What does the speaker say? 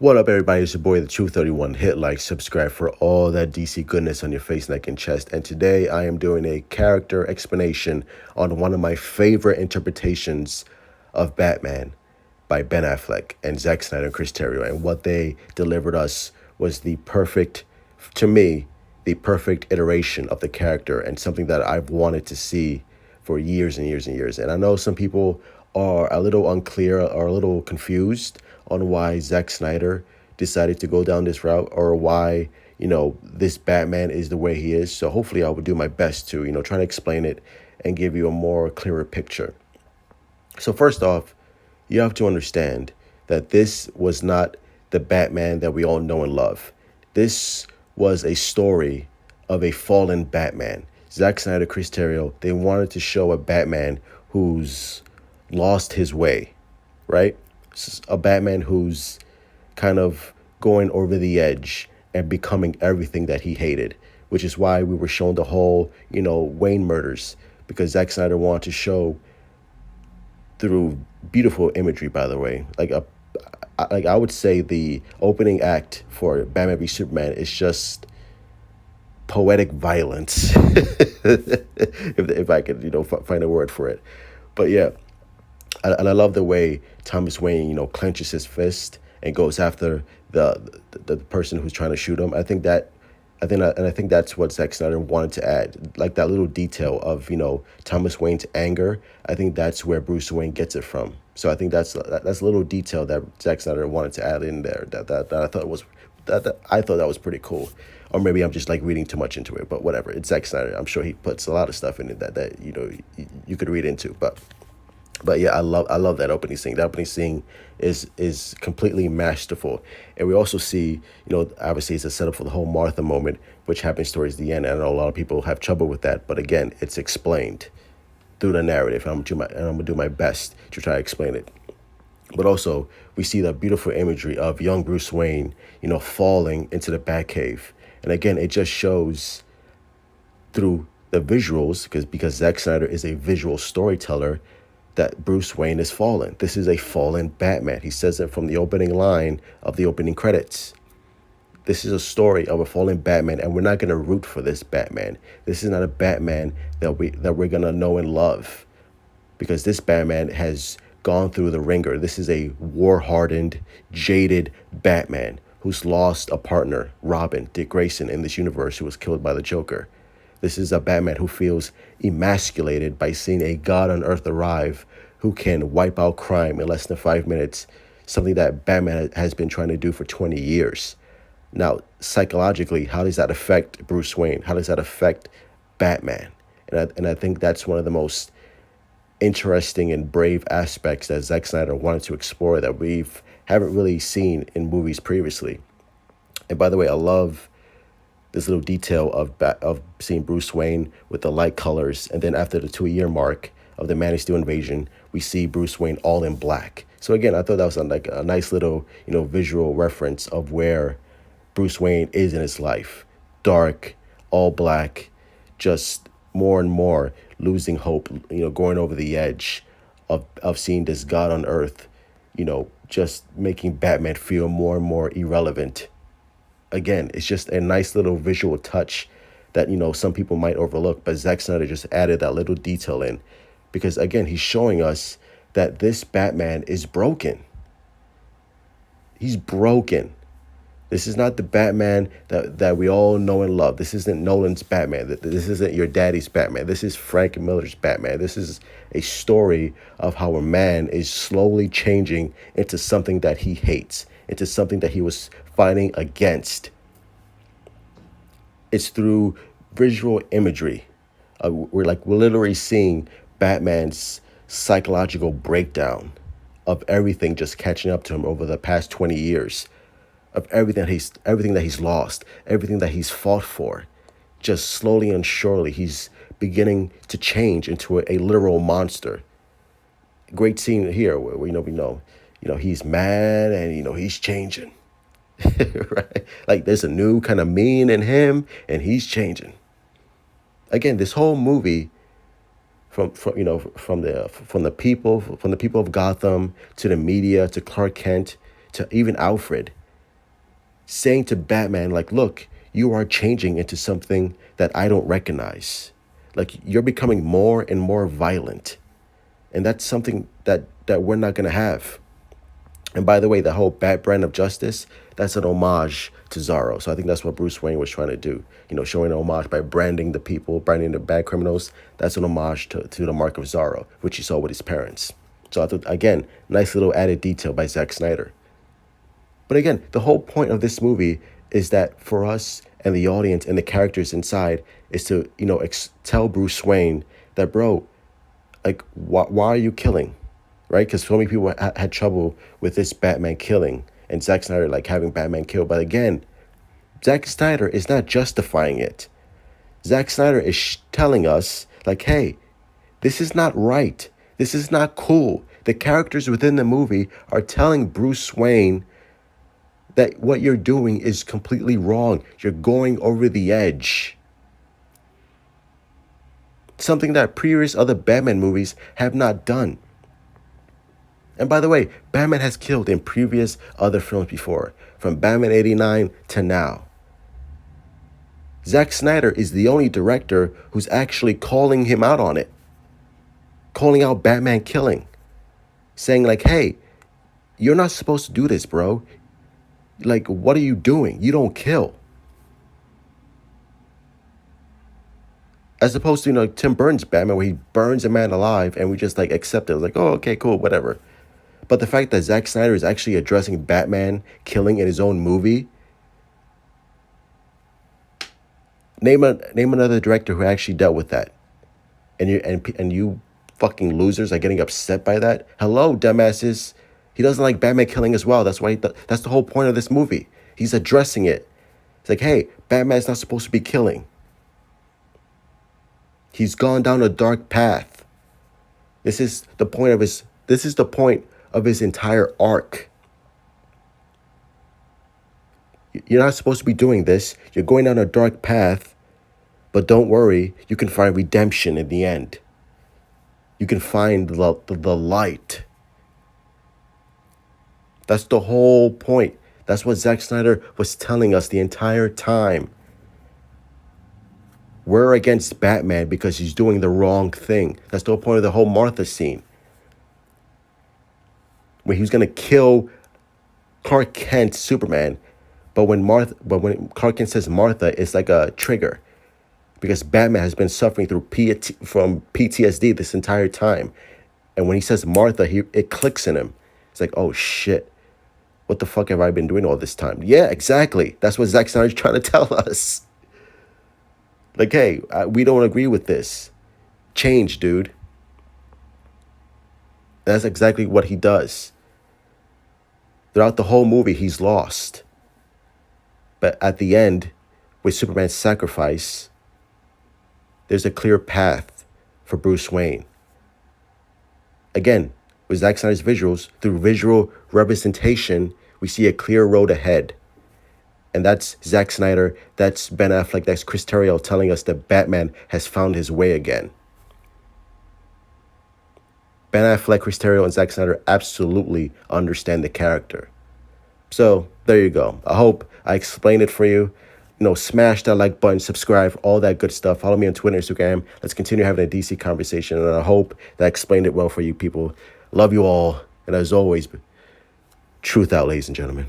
What up, everybody? It's your boy, the True 31. Hit like, subscribe for all that DC goodness on your face, neck, and chest. And today I am doing a character explanation on one of my favorite interpretations of Batman by Ben Affleck and Zack Snyder and Chris Terrio. And what they delivered us was the perfect, to me, the perfect iteration of the character and something that I've wanted to see for years and years and years. And I know some people are a little unclear or a little confused on why Zack Snyder decided to go down this route or why, this Batman is the way he is. So hopefully I will do my best to, try to explain it and give you a more clearer picture. So first off, you have to understand that this was not the Batman that we all know and love. This was a story of a fallen Batman. Zack Snyder, Chris Terrio, they wanted to show a Batman who's lost his way, right? A Batman who's kind of going over the edge and becoming everything that he hated, which is why we were shown the whole, Wayne murders, because Zack Snyder wanted to show through beautiful imagery, by the way. Like I would say the opening act for Batman v Superman is just poetic violence, if I could, find a word for it. But yeah, and I love the way Thomas Wayne, clenches his fist and goes after the person who's trying to shoot him. I think that's what Zack Snyder wanted to add, like that little detail of Thomas Wayne's anger. I think that's where Bruce Wayne gets it from. So I think that's a little detail that Zack Snyder wanted to add in there that I thought was that I thought that was pretty cool. Or maybe I'm just like reading too much into it, but whatever. It's Zack Snyder. I'm sure he puts a lot of stuff in it that you could read into, but yeah, I love that opening scene. That opening scene is completely masterful, and we also see, obviously it's a setup for the whole Martha moment, which happens towards the end. And I know a lot of people have trouble with that, but again, it's explained through the narrative. And I'm gonna do my best to try to explain it. But also, we see the beautiful imagery of young Bruce Wayne, falling into the Batcave, and again, it just shows through the visuals, because Zack Snyder is a visual storyteller, that Bruce Wayne is fallen. This is a fallen Batman. He says it from the opening line of the opening credits. This is a story of a fallen Batman, and we're not gonna root for this Batman. This is not a Batman that we're gonna know and love, because this Batman has gone through the ringer. This is a war-hardened, jaded Batman who's lost a partner, Robin, Dick Grayson, in this universe, who was killed by the Joker. This is a Batman who feels emasculated by seeing a god on Earth arrive who can wipe out crime in less than 5 minutes, something that Batman has been trying to do for 20 years. Now, psychologically, how does that affect Bruce Wayne? How does that affect Batman? And I think that's one of the most interesting and brave aspects that Zack Snyder wanted to explore that we haven't really seen in movies previously. And by the way, I love this little detail of seeing Bruce Wayne with the light colors, and then after the 2 year mark of the Man of Steel invasion, we see Bruce Wayne all in black. So again, I thought that was like a nice little visual reference of where Bruce Wayne is in his life. Dark, all black, just more and more losing hope, going over the edge of seeing this God on earth, just making Batman feel more and more irrelevant. Again, it's just a nice little visual touch that, some people might overlook, but Zack Snyder just added that little detail in, because again, he's showing us that this Batman is broken. He's broken. This is not the Batman that we all know and love. This isn't Nolan's Batman. This isn't your daddy's Batman. This is Frank Miller's Batman. This is a story of how a man is slowly changing into something that he hates, into something that he was fighting against. It's through visual imagery. We're literally seeing Batman's psychological breakdown of everything just catching up to him over the past 20 years, of everything that he's lost, everything that he's fought for. Just slowly and surely, he's beginning to change into a literal monster. Great scene here where we know, he's mad and he's changing, right? Like there's a new kind of mean in him, and he's changing. Again, this whole movie, from the people of Gotham to the media to Clark Kent to even Alfred, saying to Batman, like, look, you are changing into something that I don't recognize. Like, you're becoming more and more violent. And that's something that we're not going to have. And by the way, the whole Bat brand of justice, that's an homage to Zorro. So I think that's what Bruce Wayne was trying to do. You know, showing an homage by branding the people, branding the bad criminals. That's an homage to the mark of Zorro, which he saw with his parents. So I thought, again, nice little added detail by Zack Snyder. But again, the whole point of this movie is that for us and the audience and the characters inside is to, you know, tell Bruce Wayne that, bro, like, why are you killing? Right? Because so many people had trouble with this Batman killing and Zack Snyder, like, having Batman killed. But again, Zack Snyder is not justifying it. Zack Snyder is telling us, like, hey, this is not right. This is not cool. The characters within the movie are telling Bruce Wayne that what you're doing is completely wrong. You're going over the edge. Something that previous other Batman movies have not done. And by the way, Batman has killed in previous other films before, from Batman 89 to now. Zack Snyder is the only director who's actually calling him out on it. Calling out Batman killing. Saying like, hey, you're not supposed to do this, bro. Like, what are you doing? You don't kill. As opposed to, you know, Tim Burton's Batman, where he burns a man alive and we just like accept it. Like, oh, okay, cool, whatever. But the fact that Zack Snyder is actually addressing Batman killing in his own movie. Name another director who actually dealt with that. And you fucking losers are getting upset by that. Hello, dumbasses. He doesn't like Batman killing as well. That's why that's the whole point of this movie. He's addressing it. It's like, hey, Batman's not supposed to be killing. He's gone down a dark path. This is the point of his entire arc. You're not supposed to be doing this. You're going down a dark path, but don't worry, you can find redemption in the end. You can find the light. That's the whole point. That's what Zack Snyder was telling us the entire time. We're against Batman because he's doing the wrong thing. That's the whole point of the whole Martha scene. When he was going to kill Clark Kent, Superman, but when Clark Kent says Martha, it's like a trigger. Because Batman has been suffering from PTSD this entire time. And when he says Martha, it clicks in him. It's like, oh shit. What the fuck have I been doing all this time? Yeah, exactly. That's what Zack Snyder's trying to tell us. Like, hey, we don't agree with this. Change, dude. That's exactly what he does. Throughout the whole movie, he's lost. But at the end, with Superman's sacrifice, there's a clear path for Bruce Wayne. Again, with Zack Snyder's visuals, through visual representation, we see a clear road ahead. And that's Zack Snyder, that's Ben Affleck, that's Chris Terrio telling us that Batman has found his way again. Ben Affleck, Chris Terrio, and Zack Snyder absolutely understand the character. So, there you go. I hope I explained it for you. You know, smash that like button, subscribe, all that good stuff. Follow me on Twitter, Instagram. Let's continue having a DC conversation. And I hope that I explained it well for you people. Love you all. And as always, truth out, ladies and gentlemen.